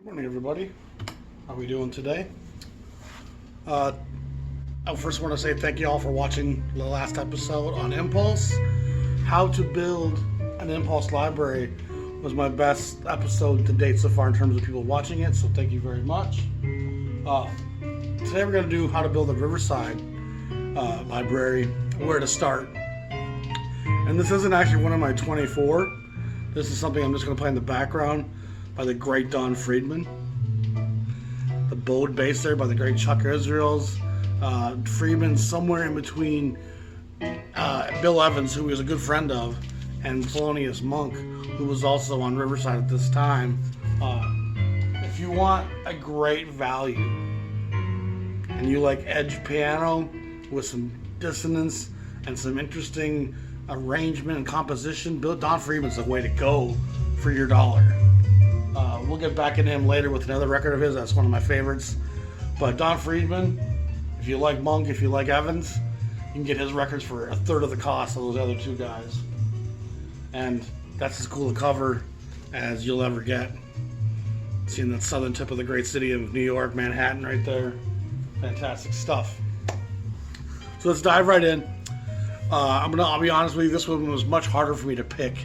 Good morning, everybody. How are we doing today? I first want to say thank you all for watching the last episode on Impulse. How to build an Impulse library was my best episode to date so far in terms of people watching it, so thank you very much. Today we're going to do how to build a Riverside library, where to start. And this isn't actually one of my 24. This is something I'm just going to play in the background by the great Don Friedman. The Bode bass there by the great Chuck Israels. Friedman somewhere in between Bill Evans, who he was a good friend of, and Thelonious Monk, who was also on Riverside at this time. If you want a great value and you like edge piano with some dissonance and some interesting arrangement and composition, Don Friedman's the way to go for your dollar. We'll get back into him later with another record of his. That's one of my favorites. But Don Friedman, if you like Monk, if you like Evans, you can get his records for a third of the cost of those other two guys. And that's as cool a cover as you'll ever get. Seeing that southern tip of the great city of New York, Manhattan right there. Fantastic stuff. So let's dive right in. I'll be honest with you, this one was much harder for me to pick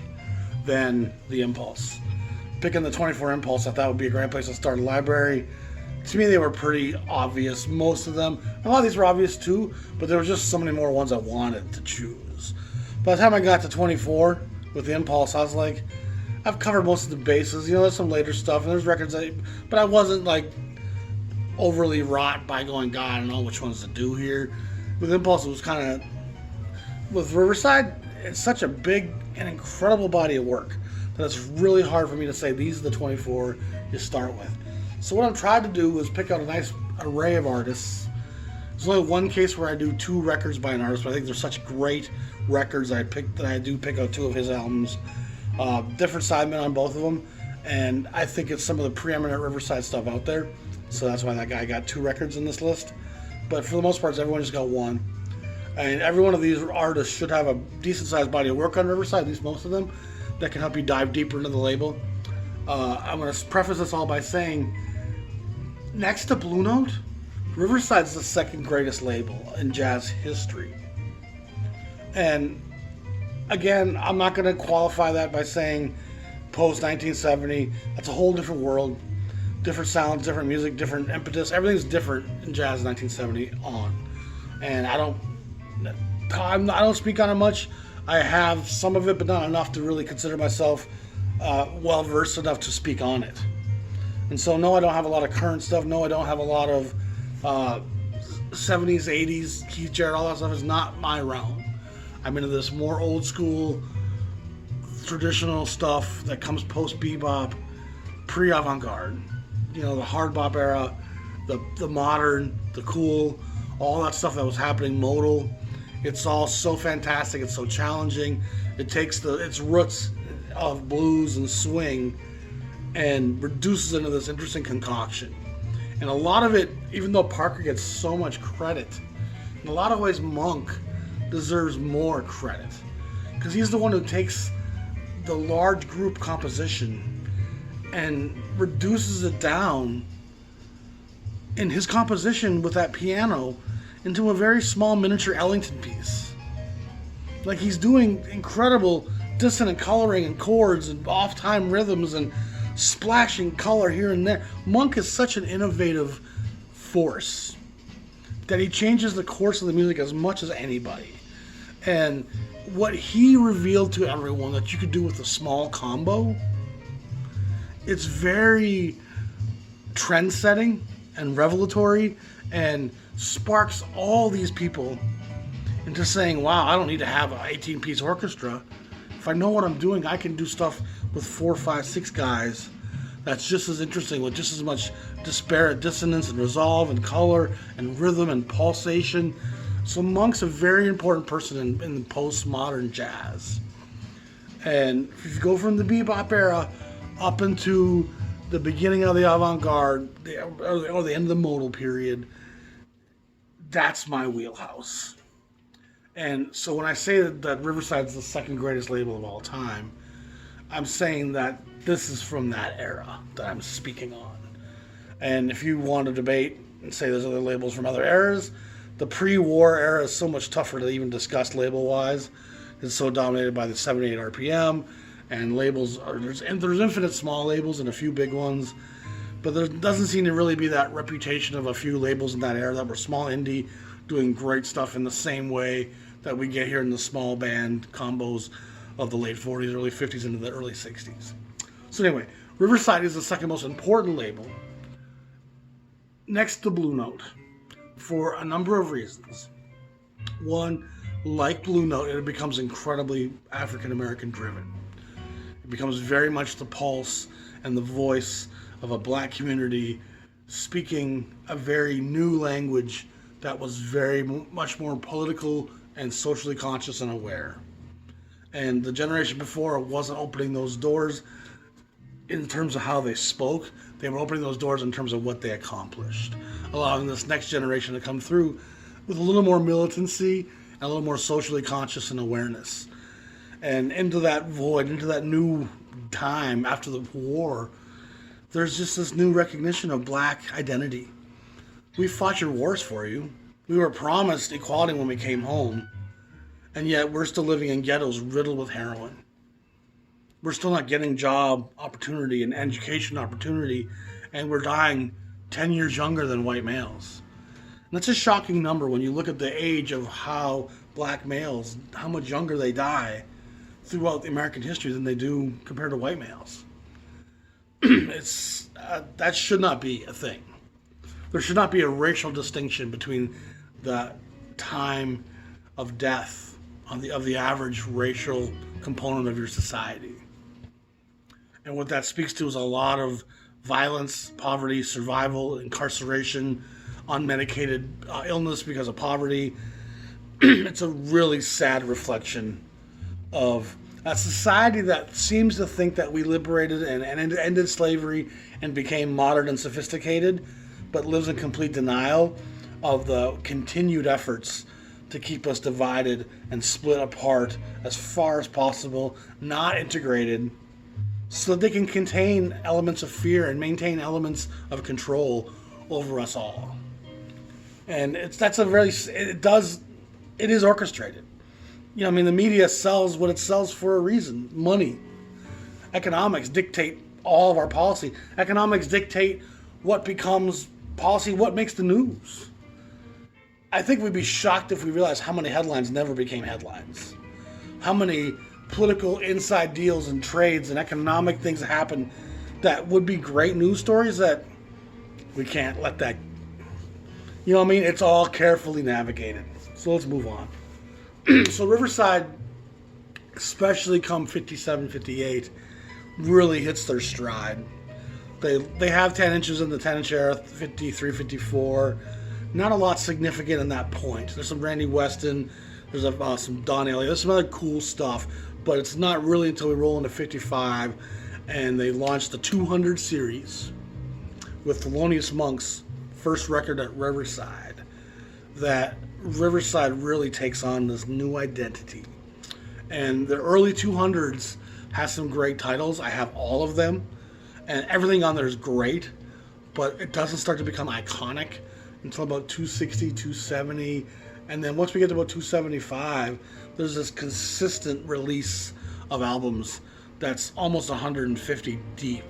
than the Impulse. Picking the 24 Impulse, I thought would be a great place to start a library. To me, they were pretty obvious, most of them. A lot of these were obvious too, but there were just so many more ones I wanted to choose. By the time I got to 24 with the Impulse, I was like, I've covered most of the bases. You know, there's some later stuff, and there's records, but I wasn't like overly wrought by going, God, I don't know which ones to do here. With Impulse, it was kind of, with Riverside, it's such a big and incredible body of work that it's really hard for me to say these are the 24 you start with. So what I'm trying to do is pick out a nice array of artists. There's only one case where I do two records by an artist, but I think they're such great records that I do pick out two of his albums. Different sidemen on both of them, and I think it's some of the preeminent Riverside stuff out there. So that's why that guy got two records in this list. But for the most part, everyone just got one. And every one of these artists should have a decent sized body of work on Riverside, at least most of them, that can help you dive deeper into the label. I'm going to preface this all by saying, next to Blue Note, Riverside's the second greatest label in jazz history. And again, I'm not going to qualify that by saying post 1970, that's a whole different world, different sounds, different music, different impetus. Everything's different in jazz 1970 on. And I don't speak on it much. I have some of it, but not enough to really consider myself well versed enough to speak on it. And so, no, I don't have a lot of current stuff. No, I don't have a lot of 70s, 80s, Keith Jarrett, all that stuff is not my realm. I'm into this more old school, traditional stuff that comes post bebop, pre avant-garde. You know, the hard bop era, the modern, the cool, all that stuff that was happening, modal. It's all so fantastic. It's so challenging. It takes its roots of blues and swing and reduces it into this interesting concoction. And a lot of it, even though Parker gets so much credit, in a lot of ways Monk deserves more credit, because he's the one who takes the large group composition and reduces it down in his composition with that piano into a very small miniature Ellington piece. Like, he's doing incredible dissonant coloring and chords and off-time rhythms and splashing color here and there. Monk is such an innovative force that he changes the course of the music as much as anybody. And what he revealed to everyone that you could do with a small combo, it's very trend-setting and revelatory, and sparks all these people into saying, wow, I don't need to have an 18-piece orchestra. If I know what I'm doing, I can do stuff with 4, 5, 6 guys that's just as interesting, with just as much disparate dissonance and resolve and color and rhythm and pulsation. So Monk's a very important person in postmodern jazz. And if you go from the bebop era up into the beginning of the avant-garde, or the end of the modal period, that's my wheelhouse. And so when I say that Riverside's the second greatest label of all time, I'm saying that this is from that era that I'm speaking on. And if you want to debate and say there's other labels from other eras, the pre-war era is so much tougher to even discuss label-wise. It's so dominated by the 78 RPM, and labels there's infinite small labels and a few big ones, but there doesn't seem to really be that reputation of a few labels in that era that were small indie doing great stuff in the same way that we get here in the small band combos of the late 40s, early 50s into the early 60s. So anyway, Riverside is the second most important label next to Blue Note for a number of reasons. One, like Blue Note, it becomes incredibly African American driven. It becomes very much the pulse and the voice of a black community speaking a very new language that was very much more political and socially conscious and aware. And the generation before wasn't opening those doors in terms of how they spoke. They were opening those doors in terms of what they accomplished, allowing this next generation to come through with a little more militancy and a little more socially conscious and awareness. And into that void, into that new time after the war, there's just this new recognition of black identity. We fought your wars for you. We were promised equality when we came home, and yet we're still living in ghettos riddled with heroin. We're still not getting job opportunity and education opportunity, and we're dying 10 years younger than white males. And that's a shocking number when you look at the age of how black males, how much younger they die throughout the American history than they do compared to white males. That should not be a thing. There should not be a racial distinction between the time of death of the average racial component of your society. And what that speaks to is a lot of violence, poverty, survival, incarceration, unmedicated illness because of poverty. It's a really sad reflection of a society that seems to think that we liberated and ended slavery and became modern and sophisticated, but lives in complete denial of the continued efforts to keep us divided and split apart as far as possible, not integrated, so that they can contain elements of fear and maintain elements of control over us all. And it is orchestrated. You know, I mean, the media sells what it sells for a reason. Money. Economics dictate all of our policy. Economics dictate what becomes policy, what makes the news. I think we'd be shocked if we realized how many headlines never became headlines. How many political inside deals and trades and economic things happen that would be great news stories that we can't let that... You know what I mean? It's all carefully navigated. So let's move on. So Riverside, especially come 57, 58, really hits their stride. They have 10 inches in the 10-inch era, 53, 54. Not a lot significant in that point. There's some Randy Weston, there's some Don Elliott, there's some other cool stuff, but it's not really until we roll into 55 and they launched the 200 series with Thelonious Monk's first record at Riverside that Riverside really takes on this new identity. And the early 200s has some great titles. I have all of them, and everything on there is great, but it doesn't start to become iconic until about 260, 270, and then once we get to about 275, there's this consistent release of albums that's almost 150 deep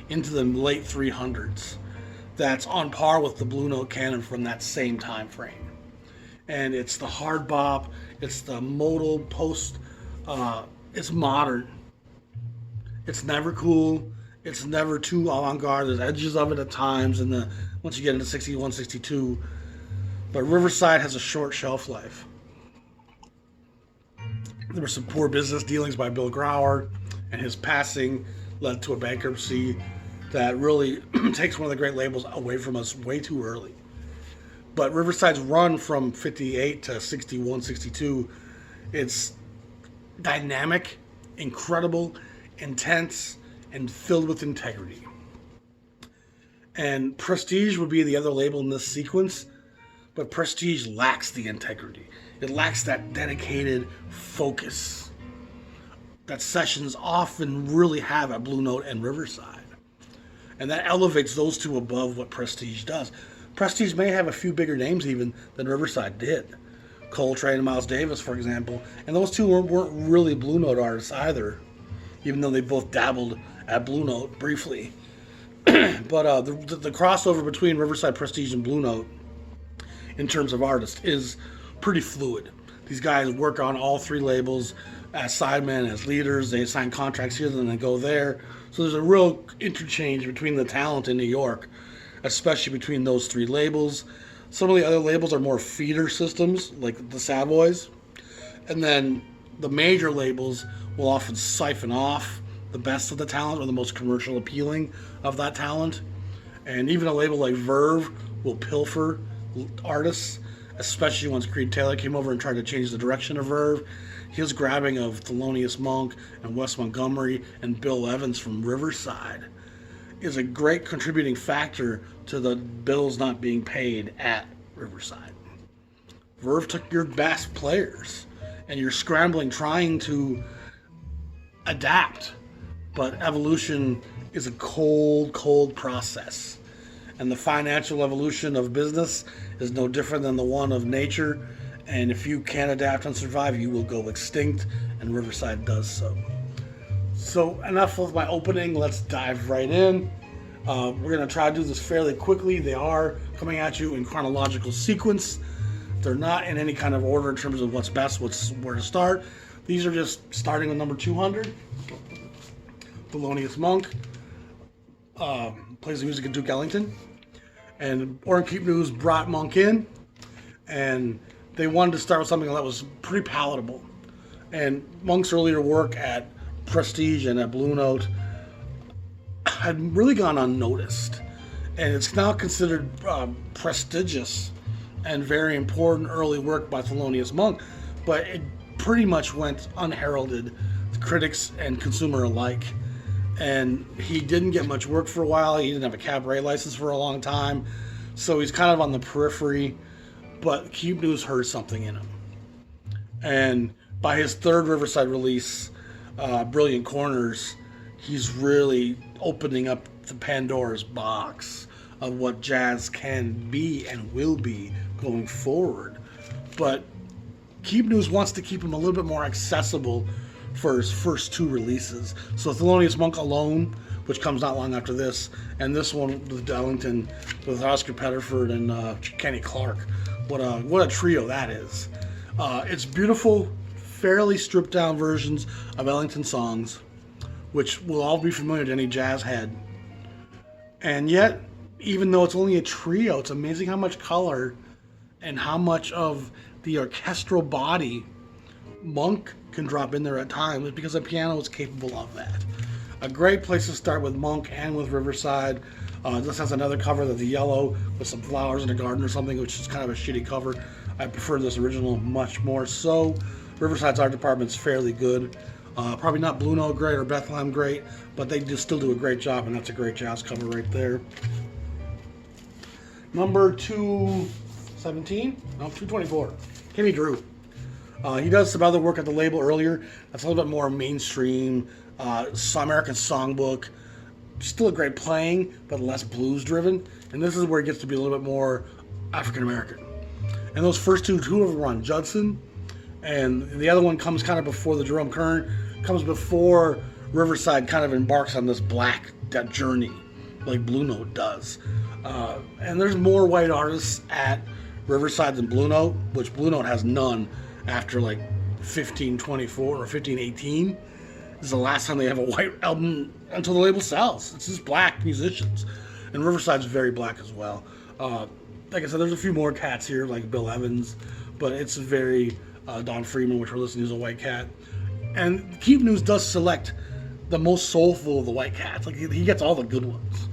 into the late 300s. That's on par with the Blue Note canon from that same time frame. And it's the hard bop, it's the modal post, it's modern. It's never cool, it's never too avant-garde. There's edges of it at times, and once you get into 61, 62. But Riverside has a short shelf life. There were some poor business dealings by Bill Grauer, and his passing led to a bankruptcy that really takes one of the great labels away from us way too early. But Riverside's run from 58 to 61, 62, it's dynamic, incredible, intense, and filled with integrity. And Prestige would be the other label in this sequence, but Prestige lacks the integrity. It lacks that dedicated focus that Sessions often really have at Blue Note and Riverside. And that elevates those two above what Prestige does. Prestige may have a few bigger names even than Riverside did. Coltrane and Miles Davis, for example. And those two weren't really Blue Note artists either, even though they both dabbled at Blue Note briefly. But the crossover between Riverside, Prestige, and Blue Note in terms of artists is pretty fluid. These guys work on all three labels as sidemen, as leaders. They sign contracts here, then they go there. So there's a real interchange between the talent in New York, especially between those three labels. Some of the other labels are more feeder systems, like the Sad Boys. And then the major labels will often siphon off the best of the talent or the most commercial appealing of that talent. And even a label like Verve will pilfer artists, especially once Creed Taylor came over and tried to change the direction of Verve. His grabbing of Thelonious Monk and Wes Montgomery and Bill Evans from Riverside is a great contributing factor to the bills not being paid at Riverside. Verve took your best players, and you're scrambling trying to adapt, but evolution is a cold process. And the financial evolution of business is no different than the one of nature. And if you can't adapt and survive, you will go extinct, and Riverside does so. So enough of my opening, let's dive right in. We're going to try to do this fairly quickly. They are coming at you in chronological sequence. They're not in any kind of order in terms of what's best, where to start. These are just starting with number 200. Thelonious Monk plays the music at Duke Ellington. And Orange Keep News brought Monk in, and they wanted to start with something that was pretty palatable. And Monk's earlier work at Prestige and at Blue Note had really gone unnoticed. And it's now considered prestigious and very important early work by Thelonious Monk, but it pretty much went unheralded, critics and consumer alike. And he didn't get much work for a while. He didn't have a cabaret license for a long time. So he's kind of on the periphery. But Keep News heard something in him. And by his third Riverside release, Brilliant Corners, he's really opening up the Pandora's box of what jazz can be and will be going forward. But Keep News wants to keep him a little bit more accessible for his first two releases. So Thelonious Monk Alone, which comes not long after this, and this one with Ellington, with Oscar Pettiford and Kenny Clark. What a trio that is. It's beautiful, fairly stripped down versions of Ellington songs, which will all be familiar to any jazz head. And yet, even though it's only a trio, it's amazing how much color and how much of the orchestral body Monk can drop in there at times, because the piano is capable of that. A great place to start with Monk and with Riverside. This has another cover that's yellow with some flowers in a garden or something, which is kind of a shitty cover. I prefer this original much more so. Riverside's art department's fairly good. Probably not Blue Note great or Bethlehem great, but they still do a great job, and that's a great jazz cover right there. Number 217? No, 224. Kenny Drew. He does some other work at the label earlier. That's a little bit more mainstream, American Songbook. Still a great playing, but less blues driven. And this is where it gets to be a little bit more African American. And those first two of them were on Judson. And the other one comes kind of before the Jerome Kern, comes before Riverside kind of embarks on this black journey, like Blue Note does. And there's more white artists at Riverside than Blue Note, which Blue Note has none after like 1524 or 1518. This is the last time they have a white album until the label sells. It's just black musicians. And Riverside's very black as well. Like I said, there's a few more cats here, like Bill Evans, but it's very Don Freeman, which we're listening to, is a white cat. And Keep News does select the most soulful of the white cats. Like he gets all the good ones.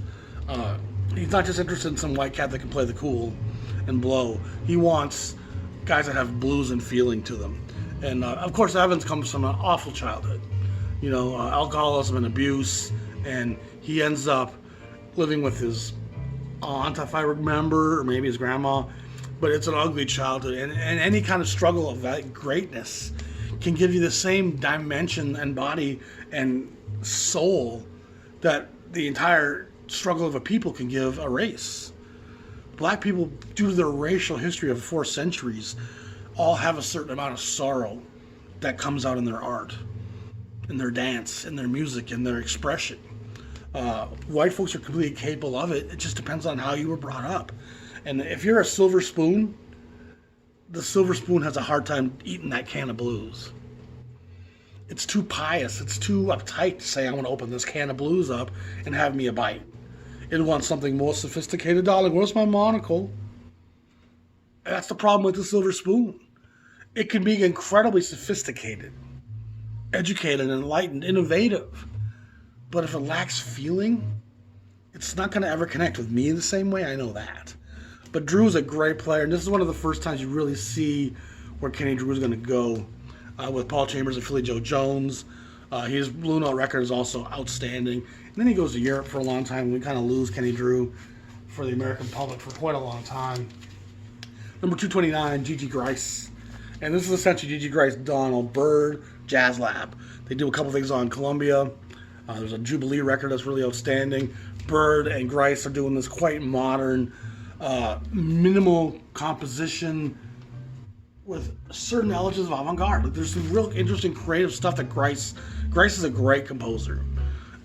He's not just interested in some white cat that can play the cool and blow. He wants guys that have blues and feeling to them. And of course, Evans comes from an awful childhood. You know, alcoholism and abuse, and he ends up living with his aunt, if I remember, or maybe his grandma. But it's an ugly childhood, and any kind of struggle of that greatness can give you the same dimension and body and soul that the entire struggle of a people can give a race. Black people, due to their racial history of 4 centuries, all have a certain amount of sorrow that comes out in their art, in their dance, in their music, in their expression. White folks are completely capable of it. It just depends on how you were brought up. And if you're a silver spoon, the silver spoon has a hard time eating that can of blues. It's too pious. It's too uptight to say, I want to open this can of blues up and have me a bite. It wants something more sophisticated. Darling, where's my monocle? That's the problem with the silver spoon. It can be incredibly sophisticated, educated, enlightened, innovative. But if it lacks feeling, it's not going to ever connect with me the same way. I know that. But Drew's a great player, and this is one of the first times you really see where Kenny Drew is going to go with Paul Chambers and Philly Joe Jones. His Blue Note record is also outstanding. And then he goes to Europe for a long time. We kind of lose Kenny Drew for the American public for quite a long time. Number 229, Gigi Grice. And this is essentially Gigi Grice done on Bird Jazz Lab. They do a couple things on Columbia. There's a Jubilee record that's really outstanding. Bird and Grice are doing this quite modern, minimal composition with certain elements of avant-garde. Like, there's some real interesting creative stuff that Grice is a great composer.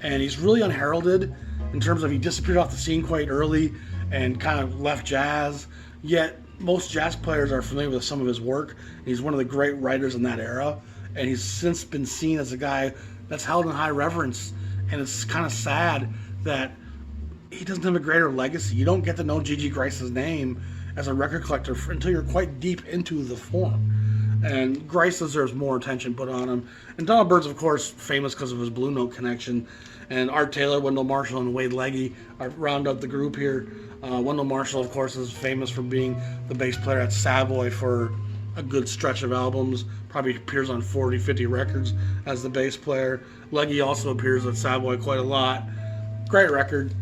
And he's really unheralded in terms of he disappeared off the scene quite early and kind of left jazz. Yet most jazz players are familiar with some of his work. He's one of the great writers in that era. And he's since been seen as a guy that's held in high reverence. And it's kind of sad that he doesn't have a greater legacy. You don't get to know Gigi Grice's name as a record collector until you're quite deep into the form. And Grice deserves more attention put on him. And Donald Byrd's, of course, famous because of his Blue Note connection. And Art Taylor, Wendell Marshall, and Wade Legge round up the group here. Wendell Marshall, of course, is famous for being the bass player at Savoy for a good stretch of albums. Probably appears on 40, 50 records as the bass player. Legge also appears at Savoy quite a lot. Great record.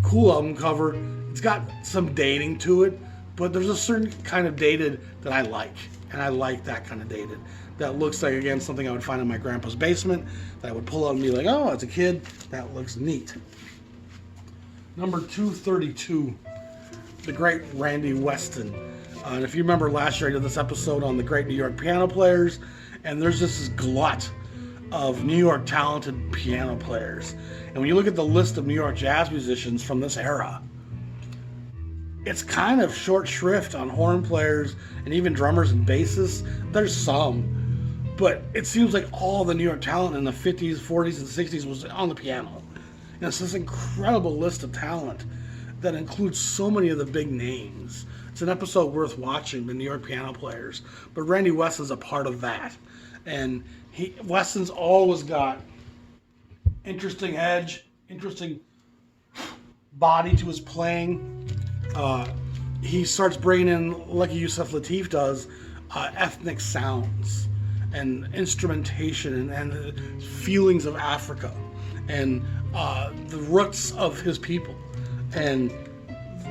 Cool album cover. It's got some dating to it, but there's a certain kind of dated that I like. And I like that kind of dated. That looks like, again, something I would find in my grandpa's basement that I would pull out and be like, oh, as a kid, that looks neat. Number 232, the great Randy Weston. And if you remember last year, I did this episode on the great New York piano players, and there's just this glut of New York talented piano players. And when you look at the list of New York jazz musicians from this era, it's kind of short shrift on horn players and even drummers and bassists. There's some, but it seems like all the New York talent in the 50s, 40s, and 60s was on the piano. And it's this incredible list of talent that includes so many of the big names. It's an episode worth watching, the New York piano players. But Randy Weston's a part of that. And Weston's always got interesting edge, interesting body to his playing. He starts bringing in, like Yusef Lateef does, ethnic sounds and instrumentation and feelings of Africa and the roots of his people. And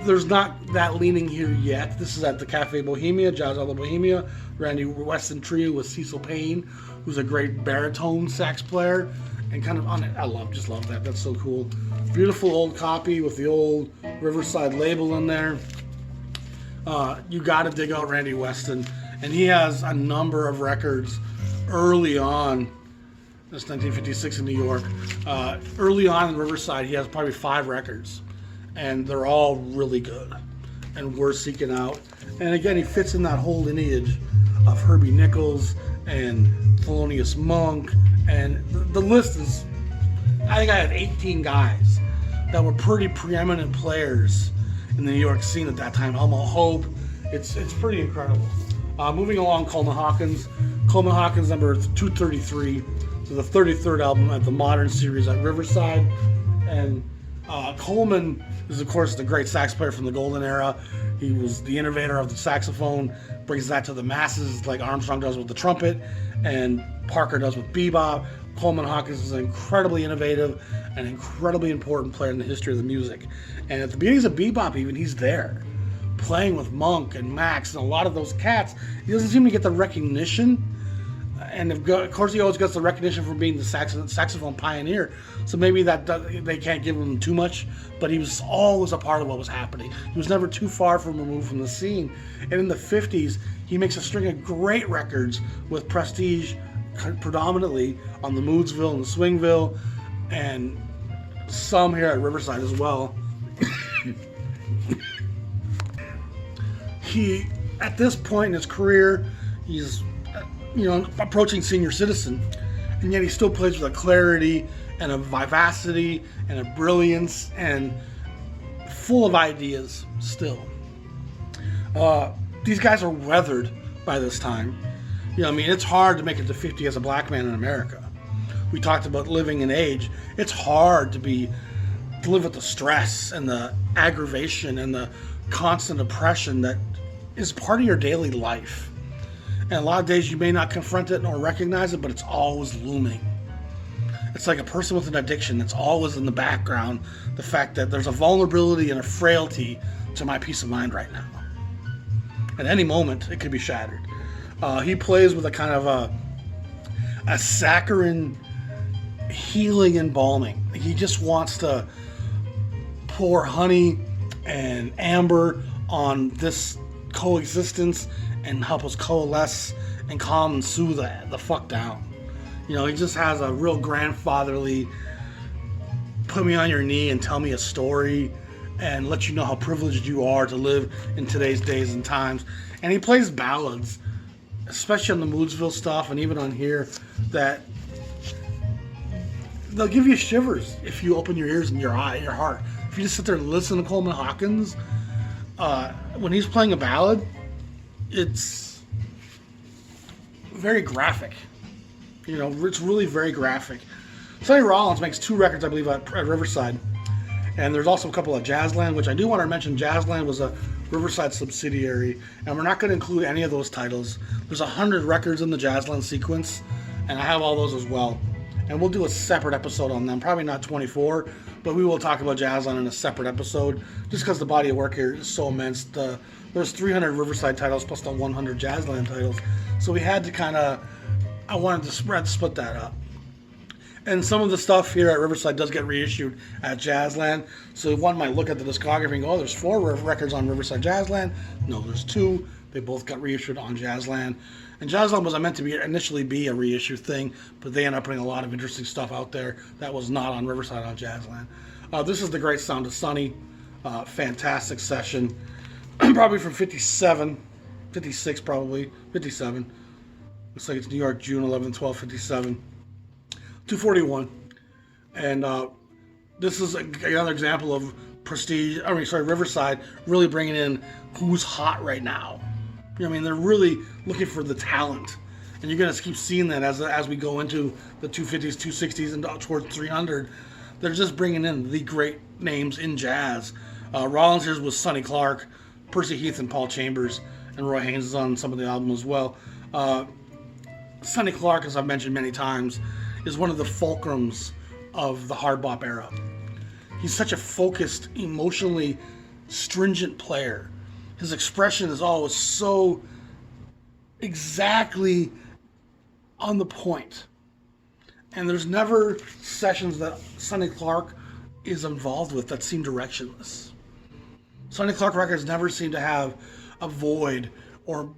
there's not that leaning here yet. This is at the Cafe Bohemia, Jazz a la Bohemia, Randy Weston Trio with Cecil Payne, who's a great baritone sax player. And kind of on it, I just love that. That's so cool. Beautiful old copy with the old Riverside label in there. You got to dig out Randy Weston, and he has a number of records early on. That's 1956 in New York. Early on in Riverside, he has probably 5 records, and they're all really good and worth seeking out. And again, he fits in that whole lineage of Herbie Nichols and Thelonious Monk. And the list is, I think I had 18 guys that were pretty preeminent players in the New York scene at that time. Elmo Hope, it's pretty incredible. Moving along, Coleman Hawkins. Coleman Hawkins, number 233, so the 33rd album at the Modern series at Riverside. And Coleman is, of course, the great sax player from the Golden Era. He was the innovator of the saxophone, brings that to the masses like Armstrong does with the trumpet and Parker does with bebop. Coleman Hawkins is an incredibly innovative and incredibly important player in the history of the music. And at the beginnings of bebop even, he's there, playing with Monk and Max and a lot of those cats. He doesn't seem to get the recognition And of course, he always gets the recognition for being the saxophone pioneer. So maybe they can't give him too much, but he was always a part of what was happening. He was never too far removed from the scene. And in the 50s, he makes a string of great records with Prestige, predominantly on the Moodsville and the Swingville, and some here at Riverside as well. He, at this point in his career, he's approaching senior citizen, and yet he still plays with a clarity and a vivacity and a brilliance and full of ideas still. These guys are weathered by this time. It's hard to make it to 50 as a black man in America. We talked about living in age. It's hard to live with the stress and the aggravation and the constant oppression that is part of your daily life. And a lot of days you may not confront it nor recognize it, but it's always looming. It's like a person with an addiction that's always in the background. The fact that there's a vulnerability and a frailty to my peace of mind right now. At any moment, it could be shattered. He plays with a kind of a saccharine healing and balming. He just wants to pour honey and amber on this coexistence and help us coalesce and calm and soothe the fuck down. He just has a real grandfatherly, put me on your knee and tell me a story and let you know how privileged you are to live in today's days and times. And he plays ballads, especially on the Moodsville stuff and even on here, that they'll give you shivers if you open your ears and your heart. If you just sit there and listen to Coleman Hawkins, when he's playing a ballad, it's very graphic. It's really very graphic. Sonny Rollins makes 2 records, I believe, at Riverside. And there's also a couple at Jazzland, which I do want to mention. Jazzland was a Riverside subsidiary, and we're not going to include any of those titles. There's 100 records in the Jazzland sequence, and I have all those as well. And we'll do a separate episode on them. Probably not 24, but we will talk about Jazzland in a separate episode, just because the body of work here is so immense. There's 300 Riverside titles plus the 100 Jazzland titles. So we had to I wanted to split that up. And some of the stuff here at Riverside does get reissued at Jazzland. So one might look at the discography and go, oh, there's 4 records on Riverside Jazzland. No, there's 2. They both got reissued on Jazzland. And Jazzland was meant to initially be a reissue thing, but they ended up putting a lot of interesting stuff out there that was not on Riverside on Jazzland. This is The Great Sound of Sonny. Fantastic session. Probably from 57, 56 probably, 57. Looks like it's New York, June 11, 12, 57. 241. And this is another example of Riverside really bringing in who's hot right now. They're really looking for the talent. And you're going to keep seeing that as we go into the 250s, 260s, and towards 300. They're just bringing in the great names in jazz. Rollins here was Sonny Clark, Percy Heath, and Paul Chambers. And Roy Haynes is on some of the album as well. Sonny Clark, as I've mentioned many times, is one of the fulcrums of the hard bop era. He's such a focused, emotionally stringent player. His expression is always so exactly on the point. And there's never sessions that Sonny Clark is involved with that seem directionless. Sonny Clark records never seem to have a void or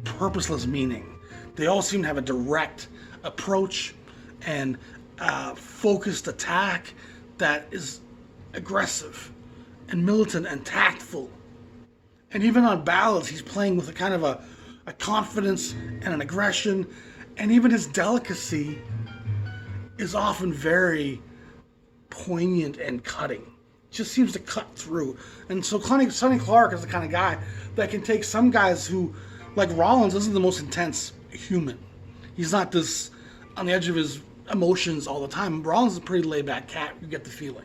purposeless meaning. They all seem to have a direct approach and focused attack that is aggressive and militant and tactful. And even on ballads, he's playing with a kind of a confidence and an aggression, and even his delicacy is often very poignant and cutting. Just seems to cut through. And so Sonny Clark is the kind of guy that can take some guys who, like Rollins, isn't the most intense human. He's not this on the edge of his emotions all the time. Rollins is a pretty laid back cat, you get the feeling.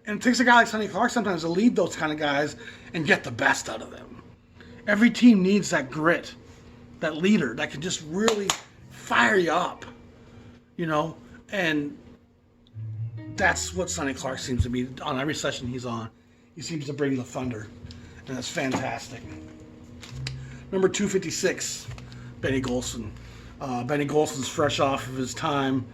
And it takes a guy like Sonny Clark sometimes to lead those kind of guys and get the best out of them. Every team needs that grit, that leader that can just really fire you up, and that's what Sonny Clark seems to be on every session he's on. He seems to bring the thunder, and that's fantastic. Number 256, Benny Golson. Benny Golson's fresh off of his time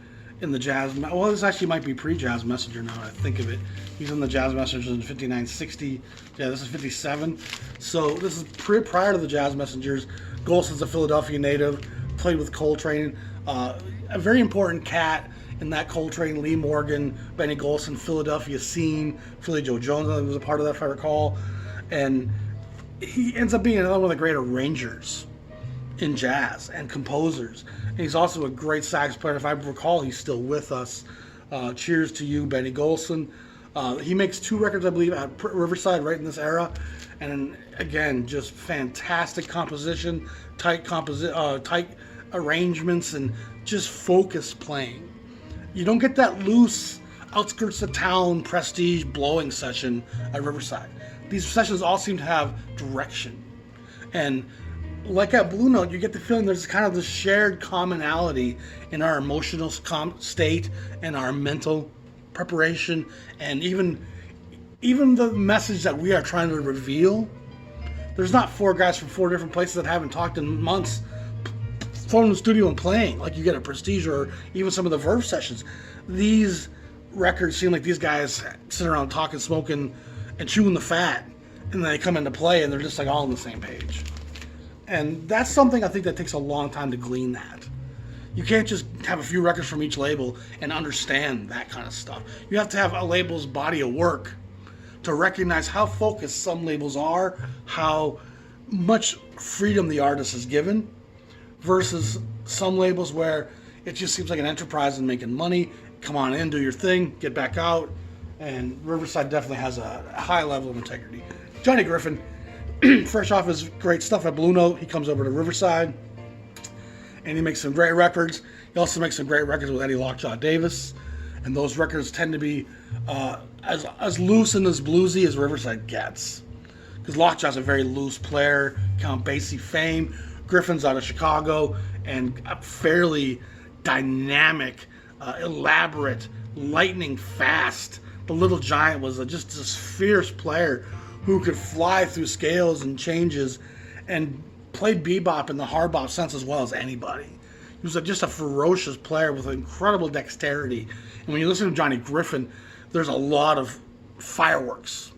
in the Jazz. Well, this actually might be pre-Jazz Messenger now that I think of it. He's in the Jazz Messengers in 59, 60. Yeah, this is 57. So this is prior to the Jazz Messengers. Golson's a Philadelphia native, played with Coltrane. A very important cat in that Coltrane, Lee Morgan, Benny Golson, Philadelphia scene. Philly Joe Jones was a part of that, if I recall. And he ends up being another one of the great arrangers in jazz and composers. And he's also a great sax player. If I recall, he's still with us. Cheers to you, Benny Golson. He makes 2 records, I believe, at Riverside right in this era. And again, just fantastic composition, tight arrangements, and just focused playing. You don't get that loose outskirts of town prestige blowing session at Riverside. These sessions all seem to have direction. And like at Blue Note, you get the feeling there's kind of this shared commonality in our emotional state and our mental preparation, and even the message that we are trying to reveal. There's not 4 guys from 4 different places that haven't talked in months, phone in the studio and playing like you get at Prestige or even some of the Verve sessions. These records seem like these guys sit around talking, smoking, and chewing the fat, and then they come into play and they're just like all on the same page. And that's something I think that takes a long time to glean that. You can't just have a few records from each label and understand that kind of stuff. You have to have a label's body of work to recognize how focused some labels are, how much freedom the artist is given, versus some labels where it just seems like an enterprise and making money. Come on in, do your thing, get back out. And Riverside definitely has a high level of integrity. Johnny Griffin, fresh off his great stuff at Blue Note, he comes over to Riverside and he makes some great records. He also makes some great records with Eddie Lockjaw Davis, and those records tend to be as loose and as bluesy as Riverside gets, because Lockjaw's a very loose player, Count Basie fame. Griffin's out of Chicago, and a fairly dynamic, elaborate, lightning fast. The Little Giant was just this fierce player who could fly through scales and changes and played bebop in the hard bop sense as well as anybody. He was just a ferocious player with incredible dexterity. And when you listen to Johnny Griffin, there's a lot of fireworks.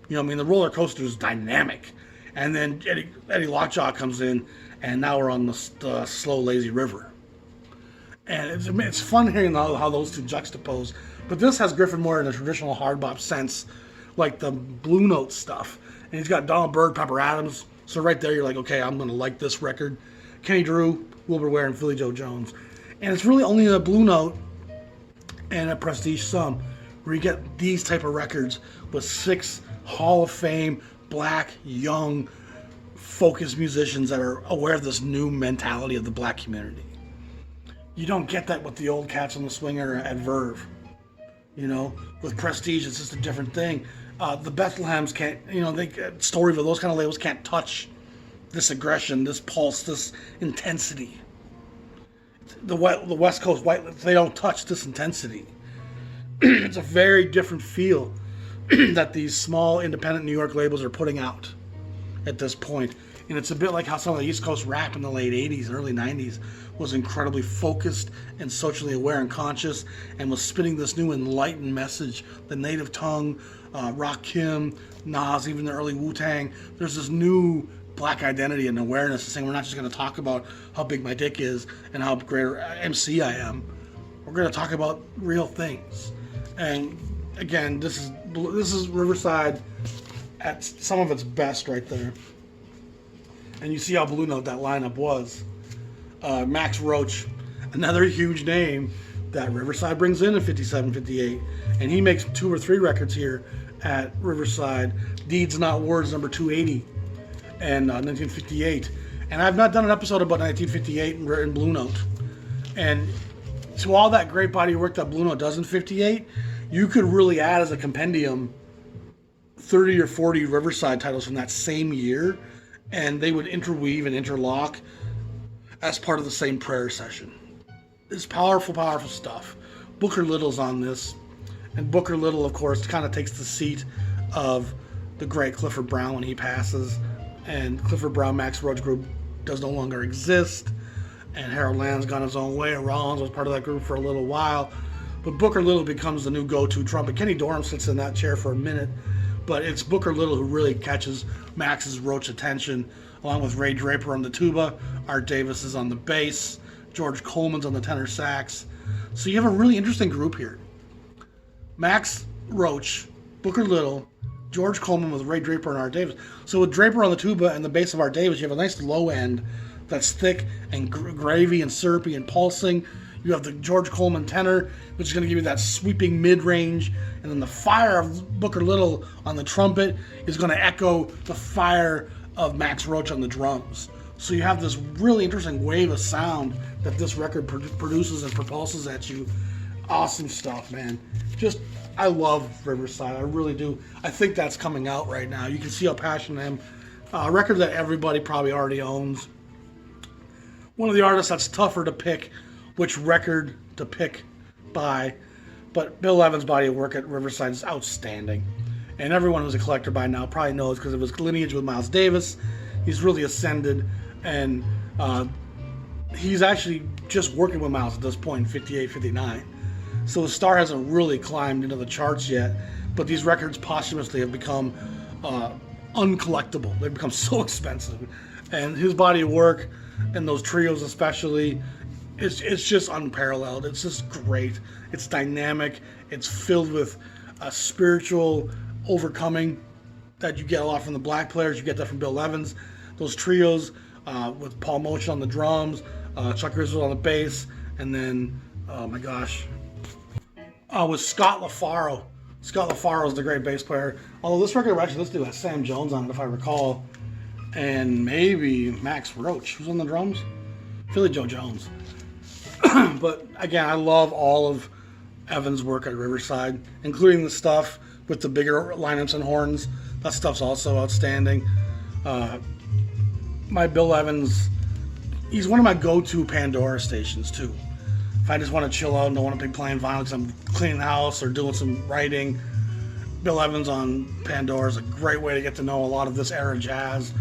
You know what I mean? The roller coaster is dynamic. And then Eddie Lockjaw comes in, and now we're on the slow, lazy river. And it's fun hearing how those two juxtapose. But this has Griffin more in a traditional hard bop sense, like the Blue Note stuff. And he's got Donald Byrd, Pepper Adams. So right there, you're like, okay, I'm going to like this record. Kenny Drew, Wilbur Ware, and Philly Joe Jones. And it's really only a Blue Note and a Prestige some where you get these type of records with 6 Hall of Fame, black, young, focused musicians that are aware of this new mentality of the black community. You don't get that with the old cats on the swinger at Verve. You know, with Prestige, it's just a different thing. The Bethlehems can't, Storyville, those kind of labels can't touch this aggression, this pulse, this intensity. The West Coast they don't touch this intensity. It's a very different feel that these small independent New York labels are putting out at this point. And it's a bit like how some of the East Coast rap in the late 80s and early 90s was incredibly focused and socially aware and conscious, and was spitting this new enlightened message. The Native Tongue, Rakim, Nas, even the early Wu-Tang. There's this new black identity and awareness, saying we're not just going to talk about how big my dick is and how great MC I am. We're going to talk about real things. And again, this is Riverside at some of its best right there. And you see how Blue Note that lineup was. Max Roach, another huge name that Riverside brings in 57, 58. And he makes 2 or 3 records here at Riverside. Deeds Not Words, number 280, and 1958. And I've not done an episode about 1958 in Blue Note. And to all that great body of work that Blue Note does in 58, you could really add as a compendium 30 or 40 Riverside titles from that same year, and they would interweave and interlock as part of the same prayer session. It's powerful, powerful stuff. Booker Little's on this, and Booker Little, of course, kind of takes the seat of the great Clifford Brown when he passes, and Clifford Brown Max Roach group does no longer exist. and Harold Land's gone his own way. Rollins was part of that group for a little while, but Booker Little becomes the new go-to trumpet. Kenny Doram sits in that chair for a minute, but it's Booker Little who really catches Max's Roach attention, along with Ray Draper on the tuba, Art Davis is on the bass, George Coleman's on the tenor sax. So you have a really interesting group here. Max Roach, Booker Little, George Coleman with Ray Draper and Art Davis. So with Draper on the tuba and the bass of Art Davis, you have a nice low end that's thick and gravy and syrupy and pulsing. You have the George Coleman tenor, which is going to give you that sweeping mid-range. And then the fire of Booker Little on the trumpet is going to echo the fire of Max Roach on the drums. So you have this really interesting wave of sound that this record produces and propulses at you. Awesome stuff, man. Just, I love Riverside. I really do. I think that's coming out right now. You can see how passionate I am. A record that everybody probably already owns. One of the artists that's tougher to pick which record to pick by, but Bill Evans' body of work at Riverside is outstanding. And everyone who's a collector by now probably knows because of his lineage with Miles Davis. He's really ascended, and he's actually just working with Miles at this point in 58, 59. So his star hasn't really climbed into the charts yet, but these records posthumously have become uncollectible. They've become so expensive. And his body of work, and those trios especially, it's just unparalleled. It's just great. It's dynamic. It's filled with a spiritual overcoming that you get a lot from the Black players. You get that from Bill Evans. Those trios with Paul Motion on the drums, Chuck Griswold on the bass, and then, oh my gosh, with Scott LaFaro. Scott LaFaro is the great bass player. Although this record actually, let's do that, Sam Jones on it if I recall. And maybe Max Roach. Who's on the drums? Philly Joe Jones. But again, I love all of Evans' work at Riverside, including the stuff with the bigger lineups and horns. That stuff's also outstanding. My Bill Evans, he's one of my go-to Pandora stations too. If I just want to chill out and don't want to be playing vinyl because I'm cleaning the house or doing some writing, Bill Evans on Pandora is a great way to get to know a lot of this era jazz,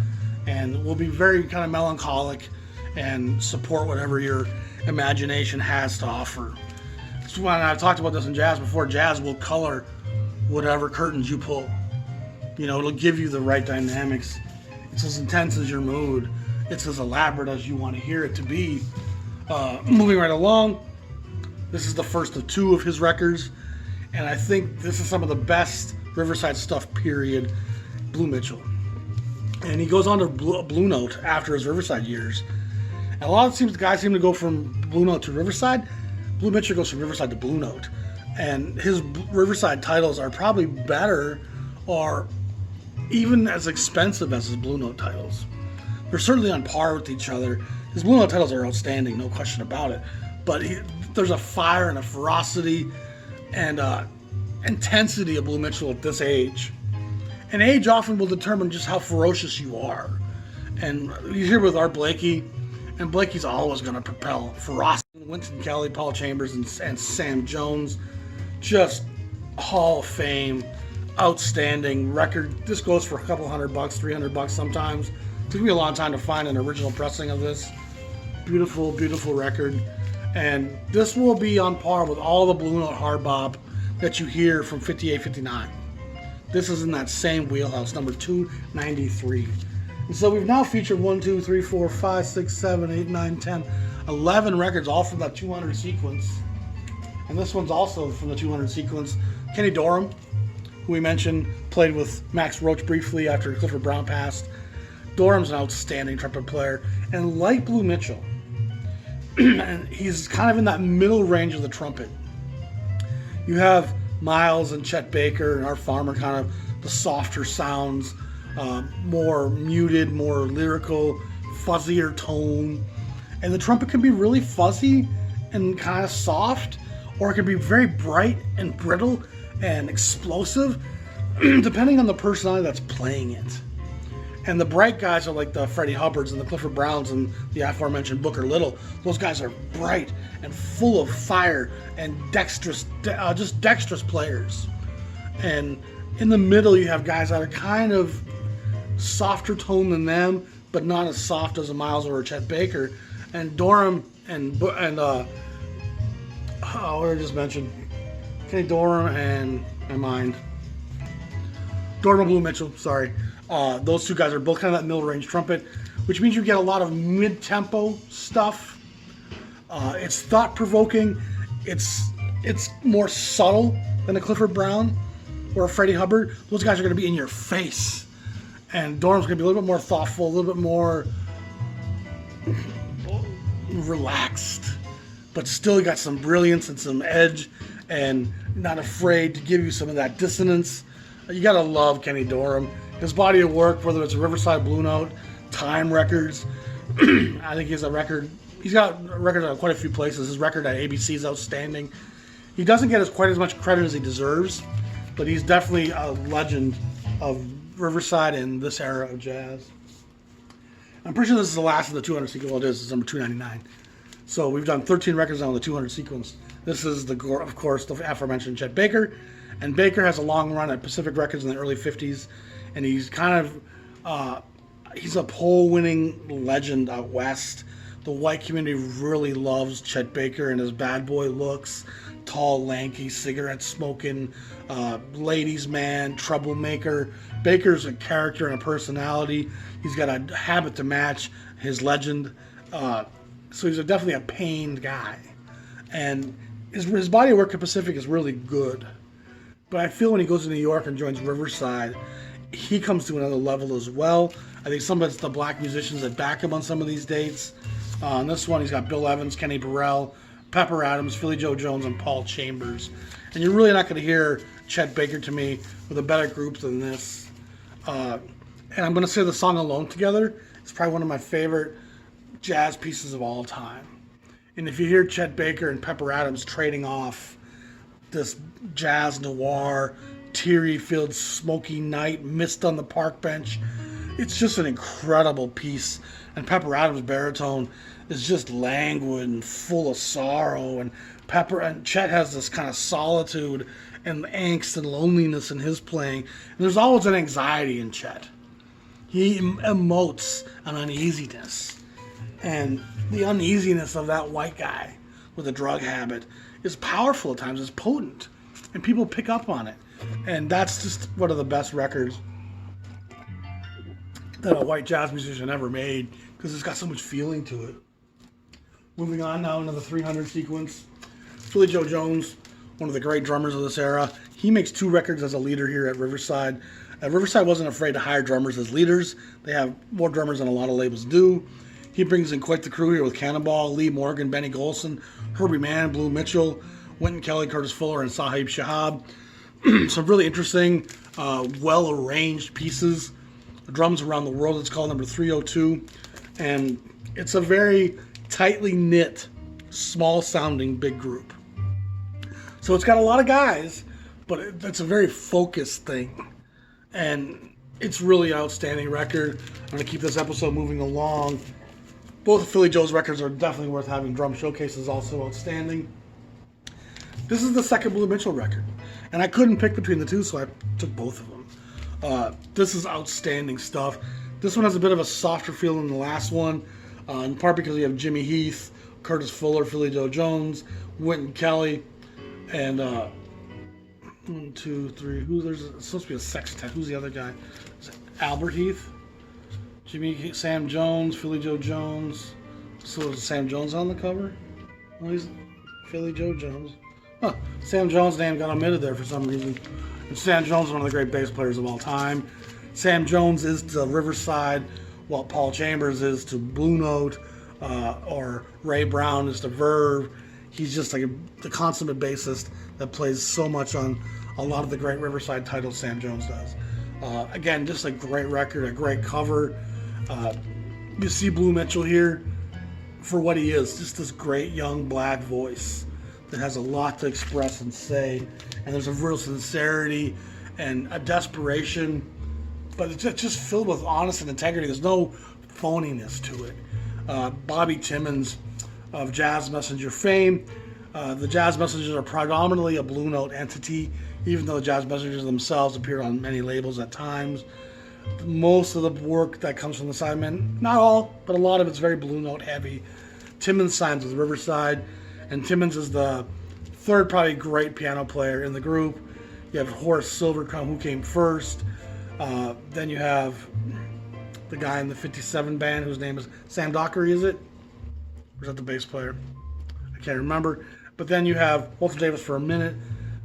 and will be very kind of melancholic and support whatever your imagination has to offer. So when I've talked about this in jazz before, jazz will color whatever curtains you pull. You know, it'll give you the right dynamics. It's as intense as your mood. It's as elaborate as you want to hear it to be. Moving right along, this is the first of two of his records, and I think this is some of the best Riverside stuff, period. Blue Mitchell. And he goes on to Blue Note after his Riverside years. And a lot of guys seem to go from Blue Note to Riverside. Blue Mitchell goes from Riverside to Blue Note. And his Riverside titles are probably better or even as expensive as his Blue Note titles. They're certainly on par with each other. His Blue Note titles are outstanding, no question about it. But there's a fire and a ferocity and intensity of Blue Mitchell at this age. And age often will determine just how ferocious you are. And you hear with Art Blakey, and Blakey's always going to propel ferocity. Winston Kelly, Paul Chambers, and Sam Jones, just Hall of Fame, outstanding record. This goes for a couple $100, $300 sometimes. It took me a long time to find an original pressing of this. Beautiful, beautiful record. And this will be on par with all the Blue Note hard bop that you hear from 58, 59. This is in that same wheelhouse, number 293. And so we've now featured 1, 2, 3, 4, 5, 6, 7, 8, 9, 10, 11 records, all from that 200 sequence. And this one's also from the 200 sequence. Kenny Doram, who we mentioned, played with Max Roach briefly after Clifford Brown passed. Doram's an outstanding trumpet player. And like Blue Mitchell, and he's kind of in that middle range of the trumpet. You have Miles and Chet Baker and Art Farmer, kind of the softer sounds, more muted, more lyrical, fuzzier tone. And the trumpet can be really fuzzy and kind of soft, or it can be very bright and brittle and explosive, depending on the personality that's playing it. And the bright guys are like the Freddie Hubbards and the Clifford Browns and the aforementioned Booker Little. Those guys are bright and full of fire and dexterous, just dexterous players. And in the middle, you have guys that are kind of softer tone than them, but not as soft as a Miles or a Chet Baker. And Doram what did I just mention? Okay, Doram and my mind. Doram and Blue Mitchell, sorry. Those two guys are both kind of that middle range trumpet, which means you get a lot of mid-tempo stuff. It's thought-provoking. It's more subtle than a Clifford Brown or a Freddie Hubbard. Those guys are going to be in your face. And Doram's going to be a little bit more thoughtful, a little bit more relaxed, but still got some brilliance and some edge, and not afraid to give you some of that dissonance. You gotta love Kenny Doram. His body of work, whether it's Riverside Blue Note, Time Records, I think he has a record. He's got records on quite a few places. His record at ABC is outstanding. He doesn't get quite as much credit as he deserves, but he's definitely a legend of Riverside in this era of jazz. I'm pretty sure this is the last of the 200 sequence. Well, it is. It's number 299. So we've done 13 records on the 200 sequence. This is, of course, the aforementioned Chet Baker. And Baker has a long run at Pacific Records in the early 50s. And he's kind of, he's a poll-winning legend out west. The white community really loves Chet Baker and his bad boy looks. Tall, lanky, cigarette-smoking, ladies' man, troublemaker. Baker's a character and a personality. He's got a habit to match his legend. So he's definitely a pained guy. And his body of work at Pacific is really good. But I feel when he goes to New York and joins Riverside, he comes to another level as well. I think some of it's the black musicians that back him on some of these dates. On this one, he's got Bill Evans, Kenny Burrell, Pepper Adams, Philly Joe Jones, and Paul Chambers. And you're really not going to hear Chet Baker to me with a better group than this. And I'm going to say the song Alone Together is probably one of my favorite jazz pieces of all time. And if you hear Chet Baker and Pepper Adams trading off this jazz noir, teary-filled smoky night, mist on the park bench, it's just an incredible piece. And Pepper Adams' baritone is just languid and full of sorrow. And Chet has this kind of solitude and angst and loneliness in his playing. And there's always an anxiety in Chet. He emotes an uneasiness. And the uneasiness of that white guy with a drug habit is powerful at times. It's potent. And people pick up on it. And that's just one of the best records that a white jazz musician ever made, because it's got so much feeling to it. Moving on now into the 300 sequence. Philly Joe Jones, one of the great drummers of this era. He makes 2 records as a leader here at Riverside. Riverside wasn't afraid to hire drummers as leaders. They have more drummers than a lot of labels do. He brings in quite the crew here with Cannonball, Lee Morgan, Benny Golson, Herbie Mann, Blue Mitchell, Wynton Kelly, Curtis Fuller, and Sahib Shahab. Some really interesting, well-arranged pieces. Drums Around the World, it's called number 302. And it's a very tightly knit, small-sounding big group. So it's got a lot of guys, but it's a very focused thing. And it's really an outstanding record. I'm going to keep this episode moving along. Both of Philly Joe's records are definitely worth having. Drum Showcase is also outstanding. This is the second Blue Mitchell record. And I couldn't pick between the two, so I took both of them. This is outstanding stuff. This one has a bit of a softer feel than the last one, in part because you have Jimmy Heath, Curtis Fuller, Philly Joe Jones, Wynton Kelly, and 1, 2, 3. There's supposed to be a sextet. Who's the other guy? Is it Albert Heath? Jimmy, Sam Jones, Philly Joe Jones. So is Sam Jones on the cover? Well, he's Philly Joe Jones. Huh. Sam Jones' name got omitted there for some reason. And Sam Jones is one of the great bass players of all time. Sam Jones is to Riverside what Paul Chambers is to Blue Note, or Ray Brown is to Verve. He's just like the consummate bassist that plays so much on a lot of the great Riverside titles Sam Jones does. Again, just a great record, a great cover. You see Blue Mitchell here for what he is, just this great young black voice that has a lot to express and say, and there's a real sincerity and a desperation, but it's just filled with honesty and integrity. There's no phoniness to it. Bobby Timmons of Jazz Messenger fame. The Jazz Messengers are predominantly a Blue Note entity, even though the Jazz Messengers themselves appear on many labels at times. Most of the work that comes from the Sidemen, not all, but a lot of it's very Blue Note heavy. Timmons signs with Riverside, and Timmons is the third probably great piano player in the group. You have Horace Silver who came first. Then you have the guy in the 57 band whose name is Sam Dockery, is it? Or is that the bass player? I can't remember. But then you have Walter Davis for a minute,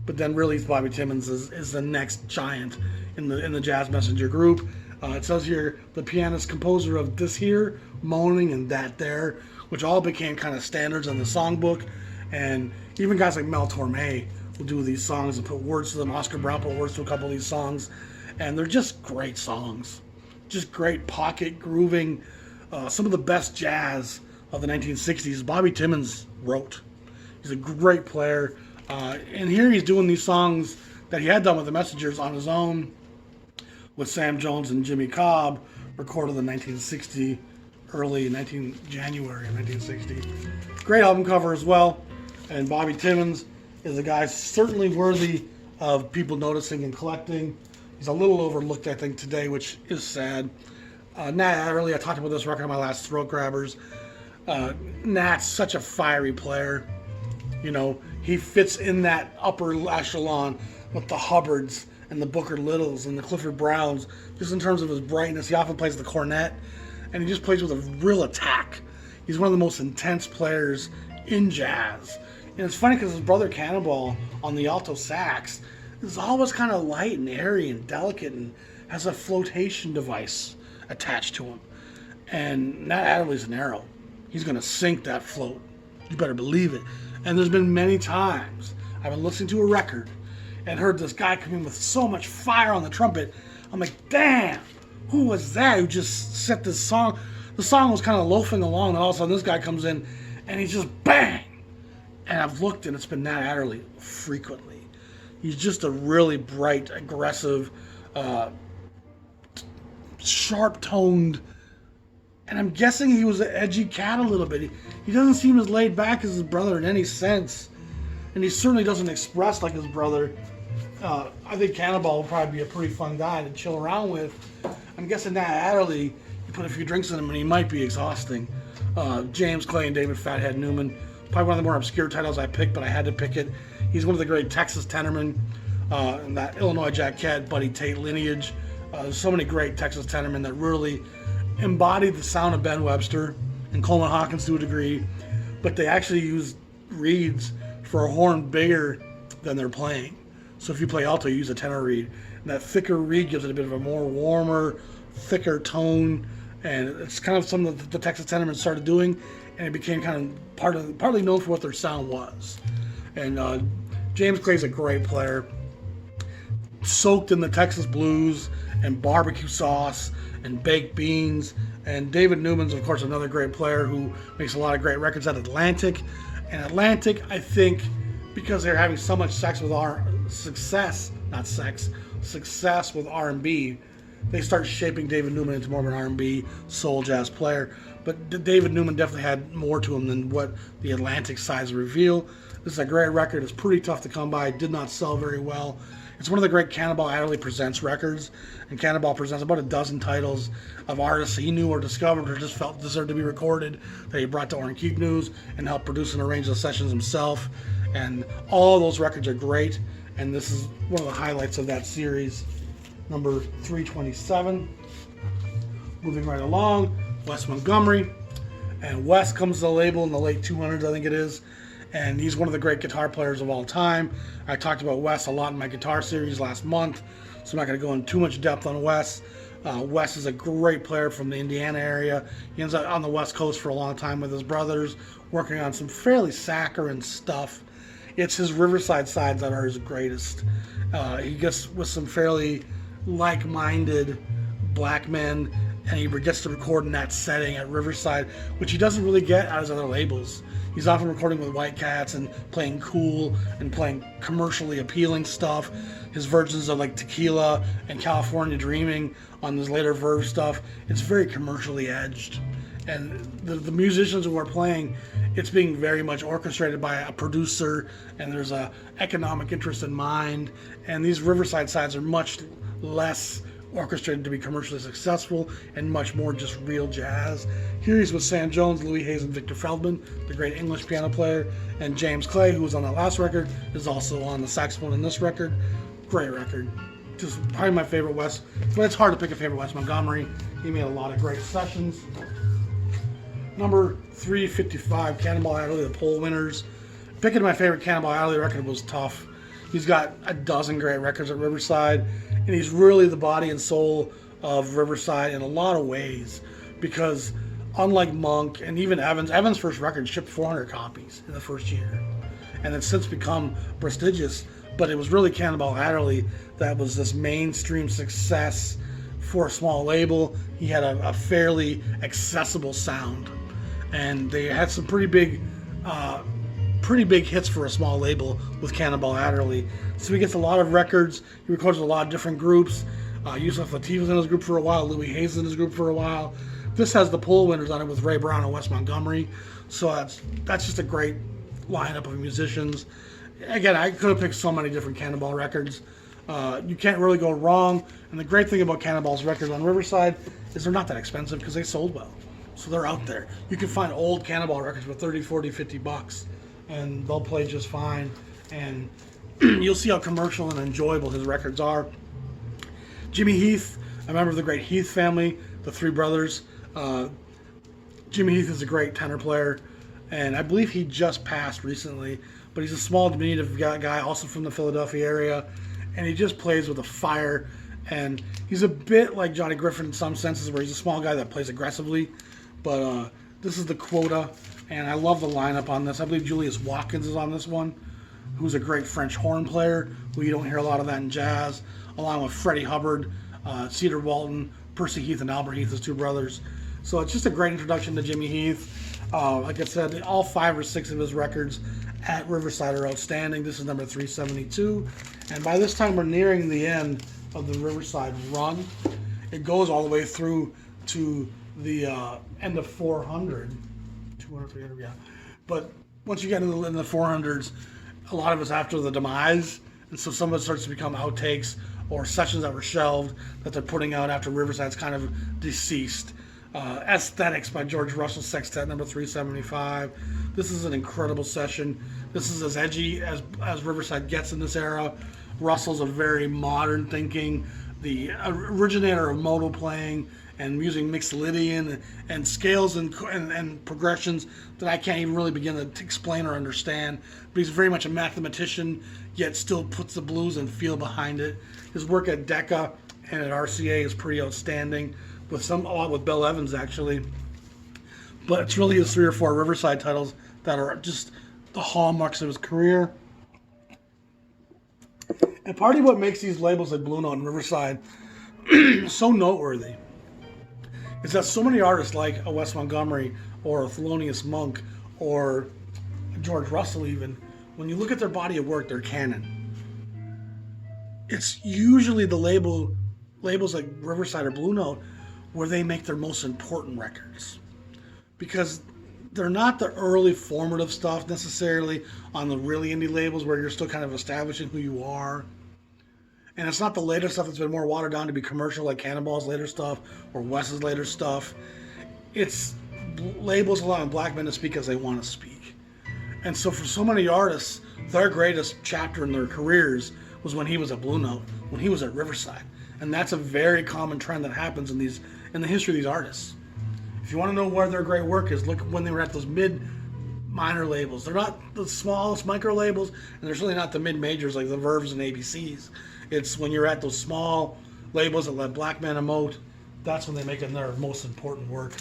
but then really Bobby Timmons is the next giant in the Jazz Messenger group. It says here, the pianist composer of This Here, Moaning, and That There, which all became kind of standards in the songbook. And even guys like Mel Torme will do these songs and put words to them. Oscar Brown put words to a couple of these songs. And they're just great songs. Just great pocket grooving. Some of the best jazz of the 1960s, Bobby Timmons wrote. He's a great player. And here he's doing these songs that he had done with the Messengers on his own with Sam Jones and Jimmy Cobb, recorded in 1960, January of 1960. Great album cover as well. And Bobby Timmons is a guy certainly worthy of people noticing and collecting. He's a little overlooked, I think, today, which is sad. Nat Adderley, I talked about this record on my last Throat Grabbers. Nat's such a fiery player. You know, he fits in that upper echelon with the Hubbards and the Booker Littles and the Clifford Browns, just in terms of his brightness. He often plays the cornet, and he just plays with a real attack. He's one of the most intense players in jazz. And it's funny because his brother Cannonball on the alto sax is always kind of light and airy and delicate and has a flotation device attached to him. And Nat Adderley's an arrow. He's going to sink that float. You better believe it. And there's been many times I've been listening to a record and heard this guy come in with so much fire on the trumpet. I'm like, damn, who was that who just set this song? The song was kind of loafing along, and all of a sudden this guy comes in and he's just bang. And I've looked, and it's been Nat Adderley frequently. He's just a really bright, aggressive, sharp-toned, and I'm guessing he was an edgy cat a little bit. He doesn't seem as laid back as his brother in any sense, and he certainly doesn't express like his brother. I think Cannonball will probably be a pretty fun guy to chill around with. I'm guessing Nat Adderley, you put a few drinks in him, and he might be exhausting. James Clay and David Fathead Newman, probably one of the more obscure titles I picked, but I had to pick it. He's one of the great Texas tenormen in that Illinois Jack Cat, Buddy Tate lineage. There's so many great Texas tenormen that really embodied the sound of Ben Webster and Coleman Hawkins to a degree, but they actually use reeds for a horn bigger than they're playing. So if you play alto, you use a tenor reed. And that thicker reed gives it a bit of a more warmer, thicker tone, and it's kind of something that the Texas tenormen started doing, and it became kind of partly known for what their sound was. And James Clay's a great player, soaked in the Texas blues and barbecue sauce and baked beans. And David Newman's, of course, another great player who makes a lot of great records at Atlantic. And Atlantic, I think, because they're having so much success with R&B, they start shaping David Newman into more of an R&B soul jazz player. But David Newman definitely had more to him than what the Atlantic sides reveal. This is a great record. It's pretty tough to come by. It did not sell very well. It's one of the great Cannonball Adderley Presents records. And Cannonball presents about a dozen titles of artists he knew or discovered or just felt deserved to be recorded that he brought to Orrin Keep News and helped produce and arrange the sessions himself. And all those records are great. And this is one of the highlights of that series, number 327. Moving right along, Wes Montgomery. And Wes comes to the label in the late 200s, I think it is. And he's one of the great guitar players of all time. I talked about Wes a lot in my guitar series last month, so I'm not going to go into too much depth on Wes. Wes is a great player from the Indiana area. He ends up on the West Coast for a long time with his brothers, working on some fairly saccharine stuff. It's his Riverside sides that are his greatest. He gets with some fairly like-minded black men, and he gets to record in that setting at Riverside, which he doesn't really get out of his other labels. He's often recording with White Cats and playing cool and playing commercially appealing stuff. His versions of like Tequila and California Dreaming on his later Verve stuff, it's very commercially edged. And the musicians who are playing, it's being very much orchestrated by a producer, and there's a economic interest in mind. And these Riverside sides are much less orchestrated to be commercially successful and much more just real jazz. Here he's with Sam Jones, Louis Hayes, and Victor Feldman, the great English piano player, and James Clay, who was on that last record, is also on the saxophone in this record. Great record. Just probably my favorite Wes, but it's hard to pick a favorite Wes Montgomery. He made a lot of great sessions. Number 355, Cannonball Adderley, the poll winners. Picking my favorite Cannonball Adderley record was tough. He's got a dozen great records at Riverside, and he's really the body and soul of Riverside in a lot of ways, because unlike Monk and even Evans' first record shipped 400 copies in the first year, and it's since become prestigious, but it was really Cannonball Adderley that was this mainstream success for a small label. He had a fairly accessible sound, and they had some pretty big hits for a small label with Cannonball Adderley. So he gets a lot of records. He records with a lot of different groups. Yusuf Lateef was in his group for a while. Louis Hayes was in his group for a while. This has the poll winners on it with Ray Brown and Wes Montgomery. So that's just a great lineup of musicians. Again, I could have picked so many different Cannonball records. You can't really go wrong. And the great thing about Cannonball's records on Riverside is they're not that expensive because they sold well. So they're out there. You can find old Cannonball records for 30, 40, 50 bucks. And they'll play just fine. And you'll see how commercial and enjoyable his records are. Jimmy Heath, a member of the great Heath family, the three brothers. Jimmy Heath is a great tenor player, and I believe he just passed recently, but he's a small, diminutive guy, also from the Philadelphia area, and he just plays with a fire, and he's a bit like Johnny Griffin in some senses, where he's a small guy that plays aggressively, but this is the quota, and I love the lineup on this. I believe Julius Watkins is on this one, who's a great French horn player, who you don't hear a lot of that in jazz, along with Freddie Hubbard, Cedar Walton, Percy Heath, and Albert Heath, his two brothers. So it's just a great introduction to Jimmy Heath. Like I said, all 5 or 6 of his records at Riverside are outstanding. This is number 372. And by this time, we're nearing the end of the Riverside run. It goes all the way through to the end of 400. 200, 300, yeah. But once you get into the 400s, a lot of it's after the demise. And so some of it starts to become outtakes or sessions that were shelved that they're putting out after Riverside's kind of deceased. Aesthetics by George Russell Sextet, number 375. This is an incredible session. This is as edgy as Riverside gets in this era. Russell's a very modern thinking, the originator of modal playing and using Mixolydian and scales and progressions that I can't even really begin to explain or understand. But he's very much a mathematician, yet still puts the blues and feel behind it. His work at Decca and at RCA is pretty outstanding, with a lot with Bill Evans actually. But it's really his 3 or 4 Riverside titles that are just the hallmarks of his career. And part of what makes these labels like Blue Note and Riverside so noteworthy is that so many artists like a Wes Montgomery or a Thelonious Monk or George Russell even, when you look at their body of work, their canon, it's usually the labels like Riverside or Blue Note where they make their most important records, because they're not the early formative stuff necessarily on the really indie labels where you're still kind of establishing who you are. And it's not the later stuff that's been more watered down to be commercial, like Cannonball's later stuff or Wes's later stuff. It's labels allowing black men to speak as they want to speak. And so for so many artists, their greatest chapter in their careers was when he was at Blue Note, when he was at Riverside. And that's a very common trend that happens in the history of these artists. If you want to know where their great work is, look when they were at those mid-minor labels. They're not the smallest micro labels, and they're certainly not the mid-majors like the Verves and ABCs. It's when you're at those small labels that let black men emote, that's when they make their most important work.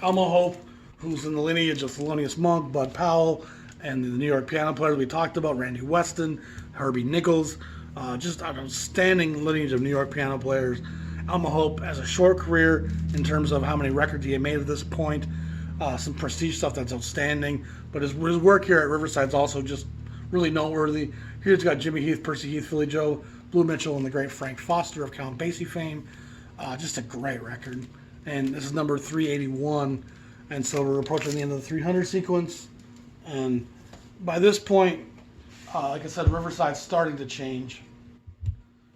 Elmo Hope, who's in the lineage of Thelonious Monk, Bud Powell, and the New York piano players we talked about, Randy Weston, Herbie Nichols, just an outstanding lineage of New York piano players. Elmo Hope has a short career in terms of how many records he had made at this point. Some prestige stuff that's outstanding, but his work here at Riverside is also just really noteworthy. Here's got Jimmy Heath, Percy Heath, Philly Joe, Blue Mitchell, and the great Frank Foster of Count Basie fame. Just a great record. And this is number 381. And so we're approaching the end of the 300 sequence. And by this point, like I said, Riverside's starting to change.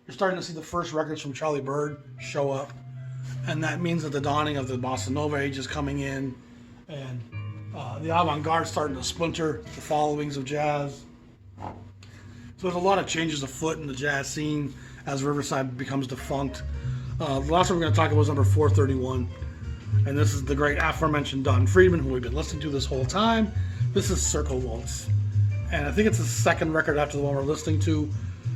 you're starting to see the first records from Charlie Bird show up. And that means that the dawning of the Bossa Nova age is coming in. And the avant-garde starting to splinter the followings of jazz. So there's a lot of changes afoot in the jazz scene as Riverside becomes defunct. The last one we're going to talk about was number 431. And this is the great aforementioned Don Friedman, who we've been listening to this whole time. This is Circle Waltz. And I think it's the second record after the one we're listening to.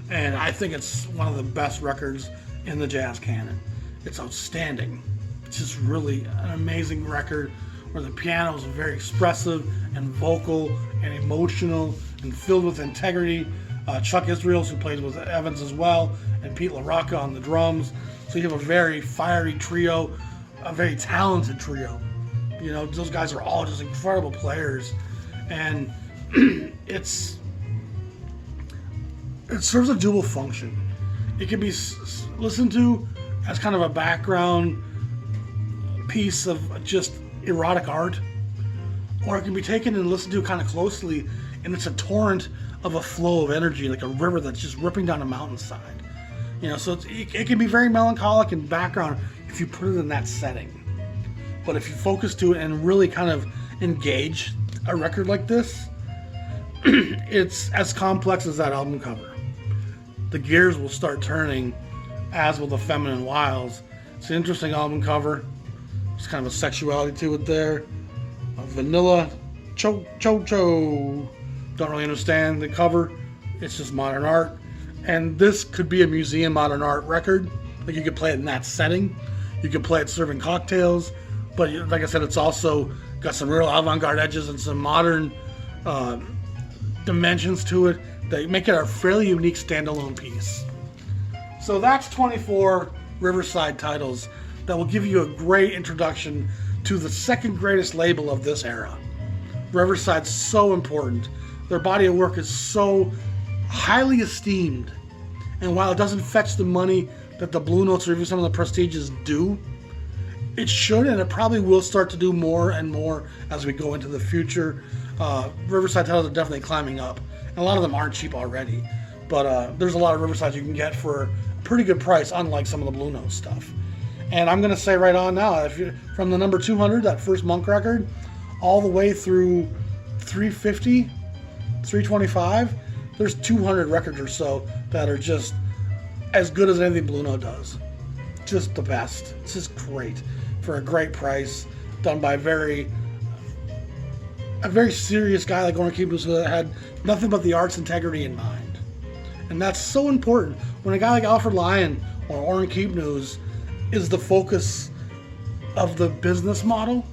And I think it's one of the best records in the jazz canon. It's outstanding. It's just really an amazing record where the piano is very expressive and vocal and emotional and filled with integrity. Chuck Israels, who plays with Evans as well, and Pete LaRocca on the drums. So you have a very fiery trio, a very talented trio. You know, those guys are all just incredible players. And it serves a dual function. It can be listened to as kind of a background piece of just erotic art, or it can be taken and listened to kind of closely, and it's a torrent of a flow of energy, like a river that's just ripping down a mountainside. You know, so it can be very melancholic in background if you put it in that setting. But if you focus to it and really kind of engage a record like this, it's as complex as that album cover. The gears will start turning, as will the feminine wiles. It's an interesting album cover. There's kind of a sexuality to it there. A vanilla cho. Don't really understand the cover. It's just modern art. And this could be a museum modern art record. Like, you could play it in that setting. You could play it serving cocktails. But like I said, it's also got some real avant-garde edges and some modern dimensions to it that make it a fairly unique standalone piece. So that's 24 Riverside titles that will give you a great introduction to the second greatest label of this era. Riverside's so important. Their body of work is so highly esteemed. And while it doesn't fetch the money that the Blue Notes or even some of the Prestiges do, it should, and it probably will start to do more and more as we go into the future. Riverside titles are definitely climbing up. And a lot of them aren't cheap already. But there's a lot of Riversides you can get for a pretty good price, unlike some of the Blue Note stuff. And I'm going to say right on now, if you from the number 200, that first Monk record, all the way through 350, 325, there's 200 records or so that are just as good as anything Blue Note does. Just the best. It's just great for a great price, done by a very serious guy like Orrin Keepnews, who had nothing but the art's integrity in mind. And that's so important. When a guy like Alfred Lyon or Orrin Keepnews is the focus of the business model,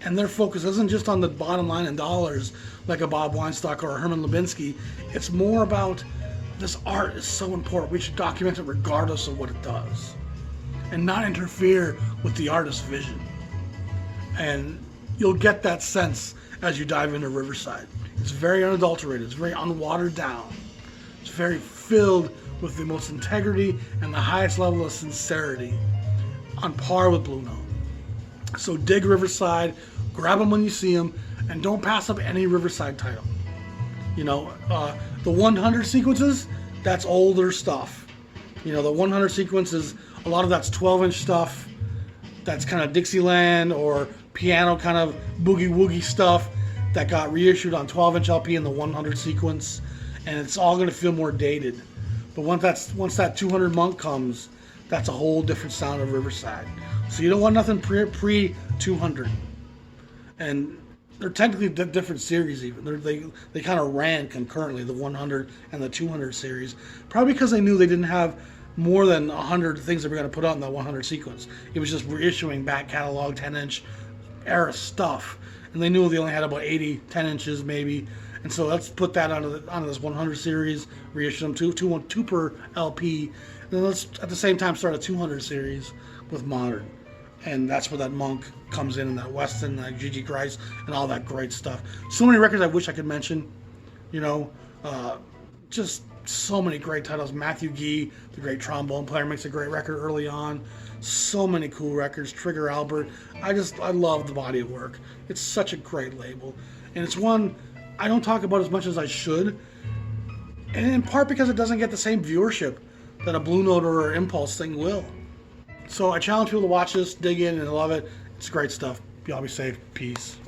and their focus isn't just on the bottom line in dollars like a Bob Weinstock or a Herman Lubinsky. It's more about this art is so important. We should document it regardless of what it does and not interfere with the artist's vision. And you'll get that sense as you dive into Riverside. It's very unadulterated. It's very unwatered down. It's very filled with the most integrity and the highest level of sincerity, on par with Blue Note. So dig Riverside, grab them when you see them, and don't pass up any Riverside title. You know, the 100 sequences, that's older stuff. You know, the 100 sequences, a lot of that's 12-inch stuff. That's kind of Dixieland or piano kind of boogie-woogie stuff that got reissued on 12-inch LP in the 100 sequence, and it's all going to feel more dated. But once that 200 Monk comes, that's a whole different sound of Riverside. So you don't want nothing pre-200. And they're technically different series even. They kind of ran concurrently, the 100 and the 200 series. Probably because they knew they didn't have more than 100 things they were going to put out in that 100 sequence. It was just reissuing back catalog 10-inch era stuff. And they knew they only had about 80 10 inches maybe. And so let's put that onto this 100 series, reissue them two per LP. And then let's at the same time start a 200 series with modern. And that's where that Monk comes in, and that Weston, that Gigi Grice, and all that great stuff. So many records I wish I could mention. You know, just so many great titles. Matthew Gee, the great trombone player, makes a great record early on. So many cool records. Trigger Albert. I love the body of work. It's such a great label. And it's one I don't talk about as much as I should. And in part because it doesn't get the same viewership that a Blue Note or Impulse thing will. So I challenge people to watch this, dig in, and love it. It's great stuff. Y'all be safe. Peace.